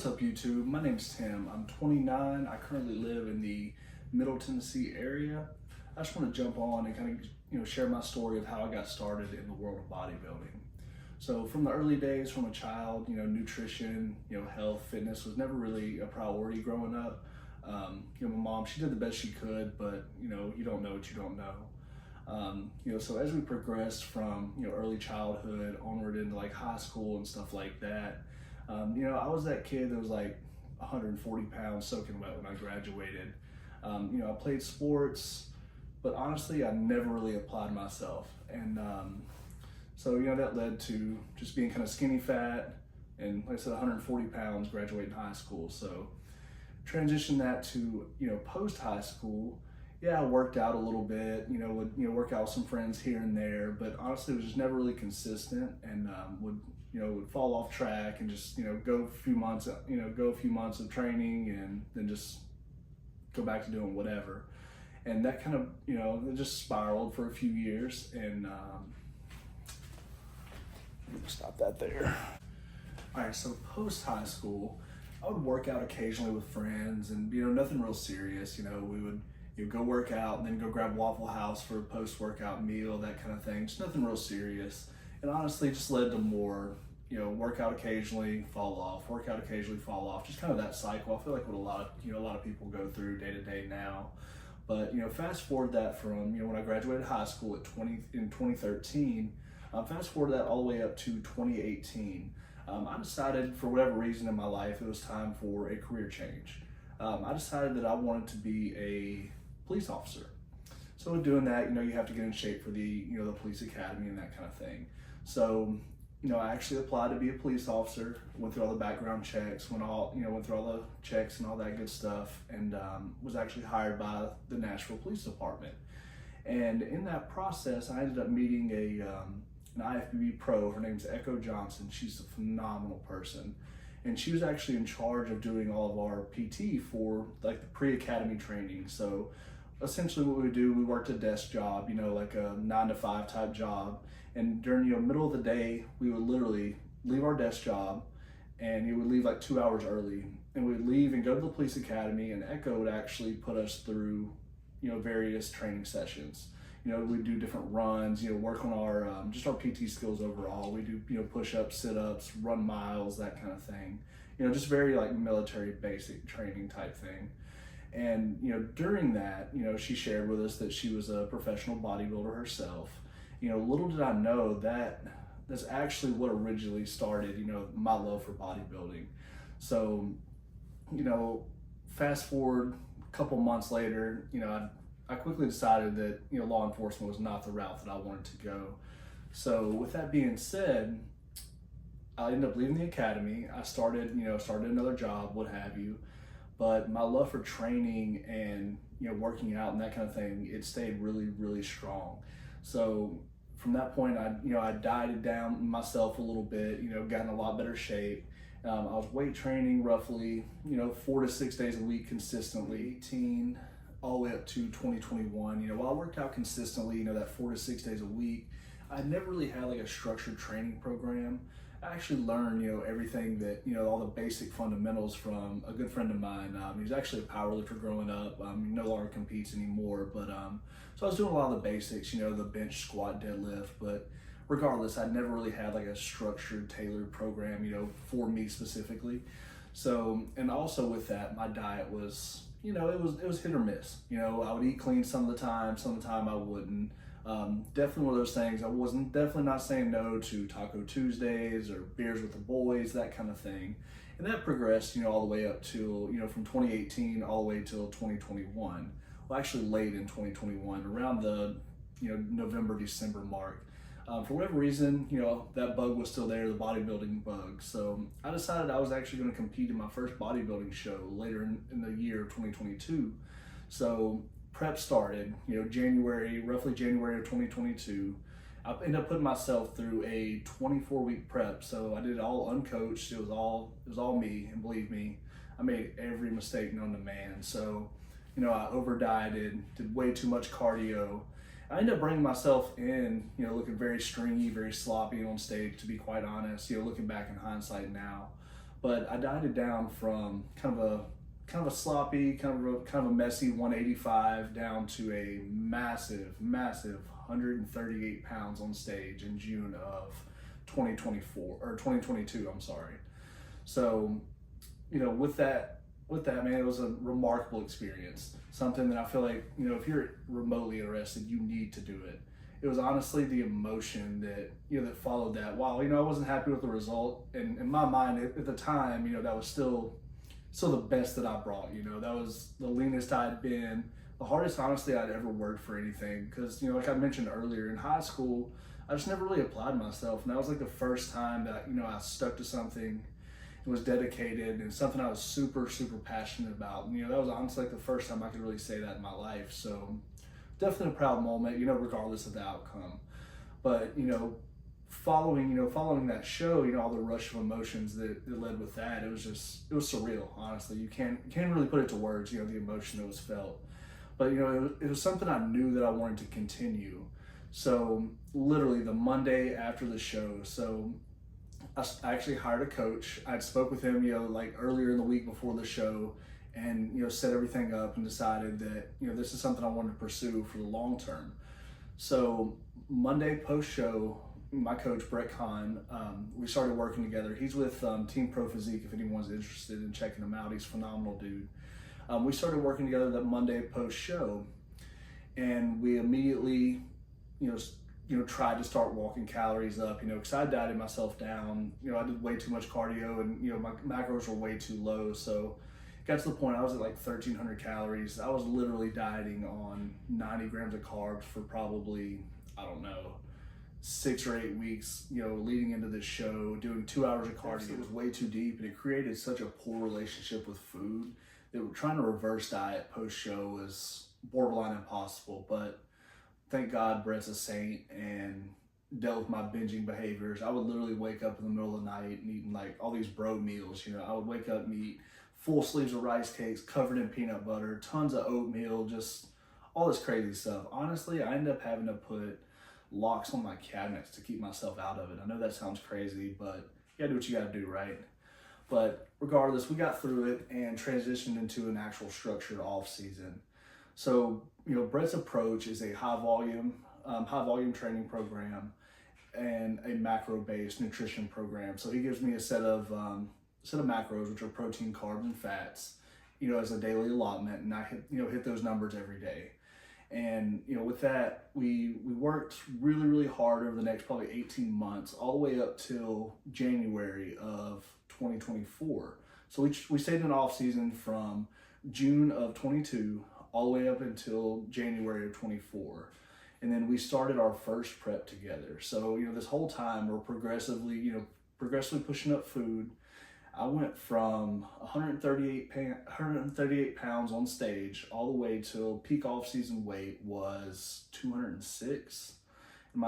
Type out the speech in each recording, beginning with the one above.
What's up YouTube? My name's Tim. I'm 29. I currently live in the Middle Tennessee area. I just want to jump on and kind of share my story of how I got started in the world of bodybuilding. So from the early days, from a child, nutrition, health, fitness was never really a priority growing up. My mom, she did the best she could, but you don't know what you don't know. So as we progressed from early childhood onward into like high school and stuff like that, I was that kid that was like 140 pounds soaking wet when I graduated. I played sports, but honestly, I never really applied myself. And so that led to just being kind of skinny fat and, like I said, 140 pounds graduating high school. So transition that to, post high school. Yeah, I worked out a little bit, would work out with some friends here and there, but honestly, it was just never really consistent, and would fall off track and just go a few months of training and then just go back to doing whatever. And that kind of it just spiraled for a few years, and stop that there. All right, so post high school, I would work out occasionally with friends, and nothing real serious. We would go work out and then go grab Waffle House for a post-workout meal, that kind of thing. Just nothing real serious. And honestly, just led to more, workout occasionally, fall off, workout occasionally, fall off. Just kind of that cycle. I feel like what a lot of people go through day to day now. But fast forward that from when I graduated high school in 2013. Fast forward that all the way up to 2018. I decided, for whatever reason in my life, it was time for a career change. I decided that I wanted to be a police officer. So with doing that, you have to get in shape for the the police academy and that kind of thing. So I actually applied to be a police officer, went through all the background checks, went through all the checks and all that good stuff, and was actually hired by the Nashville Police Department. And in that process, I ended up meeting an IFBB pro. Her name's Echo Johnson. She's a phenomenal person. And she was actually in charge of doing all of our PT for like the pre-academy training. So essentially what we would do, we worked a desk job, like a 9-to-5 type job. And during, middle of the day, we would literally leave our desk job, and you would leave like 2 hours early, and we'd leave and go to the police academy, and Echo would actually put us through, various training sessions. We do different runs, work on our just our PT skills overall. We do push-ups, sit-ups, run miles, that kind of thing. Just very like military basic training type thing. And during that, she shared with us that she was a professional bodybuilder herself. Little did I know that that's actually what originally started my love for bodybuilding. So fast forward a couple months later, I quickly decided that law enforcement was not the route that I wanted to go. So with that being said, I ended up leaving the academy. I started another job, what have you. But my love for training and working out and that kind of thing, it stayed really, really strong. So from that point, I dieted down myself a little bit, got in a lot better shape. I was weight training roughly 4 to 6 days a week consistently. 18 all the way up to 2021. While I worked out consistently, that 4 to 6 days a week, I never really had like a structured training program. I actually learned, everything that, all the basic fundamentals from a good friend of mine. He was actually a powerlifter growing up. He no longer competes anymore, but so I was doing a lot of the basics, the bench, squat, deadlift. But regardless, I never really had like a structured, tailored program, for me specifically. So, and also with that, my diet was, it was hit or miss. I would eat clean some of the time I wouldn't. Definitely one of those things. I wasn't definitely not saying no to Taco Tuesdays or beers with the boys, that kind of thing. And that progressed, all the way up to, from 2018 all the way till 2021. Well, actually late in 2021, around the, November, December mark. For whatever reason, that bug was still there, the bodybuilding bug. So I decided I was actually going to compete in my first bodybuilding show later in the year of 2022. So prep started, roughly January of 2022. I ended up putting myself through a 24-week prep. So I did it all uncoached. It was all me, and believe me, I made every mistake known to man. So, I over dieted, did way too much cardio. I ended up bringing myself in, looking very stringy, very sloppy on stage, to be quite honest, looking back in hindsight now. But I dieted down from kind of a sloppy, kind of a messy 185 down to a massive 138 pounds on stage in June of 2024 or 2022. I'm sorry. So, with that, man, it was a remarkable experience. Something that I feel like, if you're remotely interested, you need to do it. It was honestly the emotion that, that followed that. While, I wasn't happy with the result, and in my mind at the time, that was still the best that I brought. That was the leanest I'd been, the hardest, honestly, I'd ever worked for anything. Because, like I mentioned earlier, in high school, I just never really applied myself. And that was like the first time that, I stuck to something and was dedicated and something I was super passionate about. And, that was honestly like the first time I could really say that in my life. So definitely a proud moment, regardless of the outcome. But, following that show, all the rush of emotions that led with that, it was surreal, honestly. You can't really put it to words, the emotion that was felt. But, it was something I knew that I wanted to continue. So literally the Monday after the show, so I actually hired a coach. I'd spoke with him, like earlier in the week before the show, and set everything up and decided that this is something I wanted to pursue for the long term. So Monday post show, my coach Brett Kahn, we started working together. He's with Team Pro Physique. If anyone's interested in checking him out, he's a phenomenal dude. We started working together that Monday post show, and we immediately, tried to start walking calories up, because I dieted myself down. I did way too much cardio, and, my macros were way too low. So it got to the point I was at like 1,300 calories. I was literally dieting on 90 grams of carbs for probably, I don't know, 6 or 8 weeks, leading into this show, doing 2 hours of cardio. It was way too deep, and it created such a poor relationship with food that trying to reverse diet post show was borderline impossible. But thank God Brett's a saint and dealt with my binging behaviors. I would literally wake up in the middle of the night and eating like all these bro meals. I would wake up and eat full sleeves of rice cakes covered in peanut butter, tons of oatmeal, just all this crazy stuff. Honestly, I ended up having to put locks on my cabinets to keep myself out of it. I know that sounds crazy, but you gotta do what you gotta do, right? But regardless, we got through it and transitioned into an actual structured off season. So, Brett's approach is a high volume training program and a macro-based nutrition program. So he gives me a set of macros, which are protein, carbs, and fats, as a daily allotment, and I hit those numbers every day. And with that, we worked really hard over the next probably 18 months, all the way up till January of 2024. So we stayed in off season from June of 22 all the way up until January of 24. And then we started our first prep together. So, this whole time we're progressively pushing up food. I went from 138 pounds on stage all the way till peak off-season weight was 206. And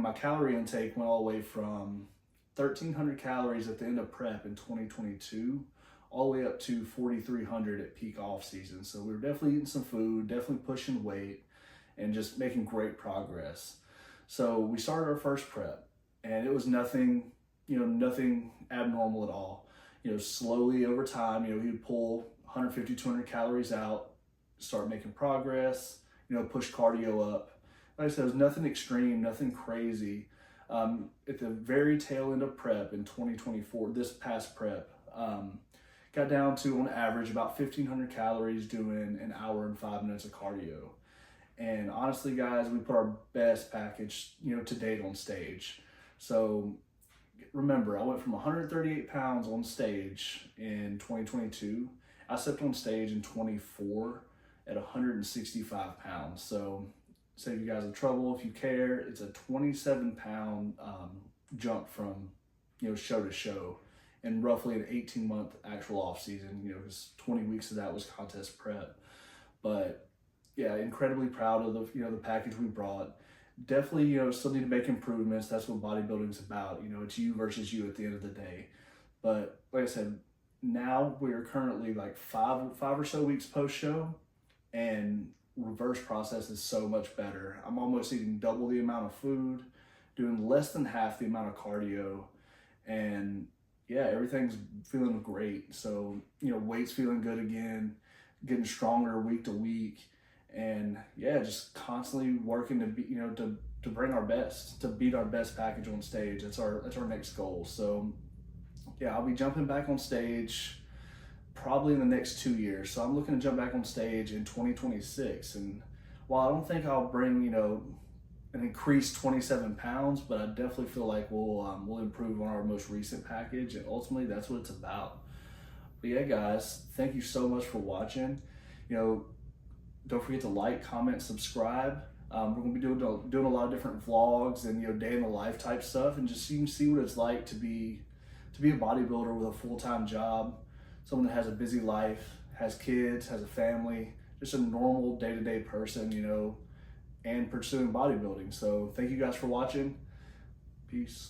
my calorie intake went all the way from 1,300 calories at the end of prep in 2022 all the way up to 4,300 at peak off-season. So we were definitely eating some food, definitely pushing weight, and just making great progress. So we started our first prep, and it was nothing abnormal at all. Slowly over time, he would pull 150, 200 calories out, start making progress, push cardio up. Like I said, it was nothing extreme, nothing crazy. At the very tail end of prep in 2024, this past prep, got down to, on average, about 1,500 calories doing an hour and 5 minutes of cardio. And honestly, guys, we put our best package, to date on stage. So remember, I went from 138 pounds on stage in 2022. I stepped on stage in 24 at 165 pounds. So save you guys the trouble if you care. It's a 27-pound jump from show to show, and roughly an 18-month actual off season. Because 20 weeks of that was contest prep. But yeah, incredibly proud of the package we brought. Definitely, still need to make improvements. That's what bodybuilding's about. It's you versus you at the end of the day. But like I said, now we're currently like five or so weeks post-show, and reverse process is so much better. I'm almost eating double the amount of food, doing less than half the amount of cardio, and yeah, everything's feeling great. So, weight's feeling good again, getting stronger week to week. And yeah, just constantly working to be, to bring our best, to beat our best package on stage. That's our next goal. So yeah, I'll be jumping back on stage probably in the next 2 years. So I'm looking to jump back on stage in 2026. And while I don't think I'll bring, an increased 27 pounds, but I definitely feel like we'll improve on our most recent package, and ultimately that's what it's about. But yeah, guys, thank you so much for watching. You know, don't forget to like, comment, subscribe. We're gonna be doing a lot of different vlogs and day in the life type stuff, and just so you can see what it's like to be a bodybuilder with a full-time job, someone that has a busy life, has kids, has a family, just a normal day-to-day person, and pursuing bodybuilding. So thank you guys for watching. Peace.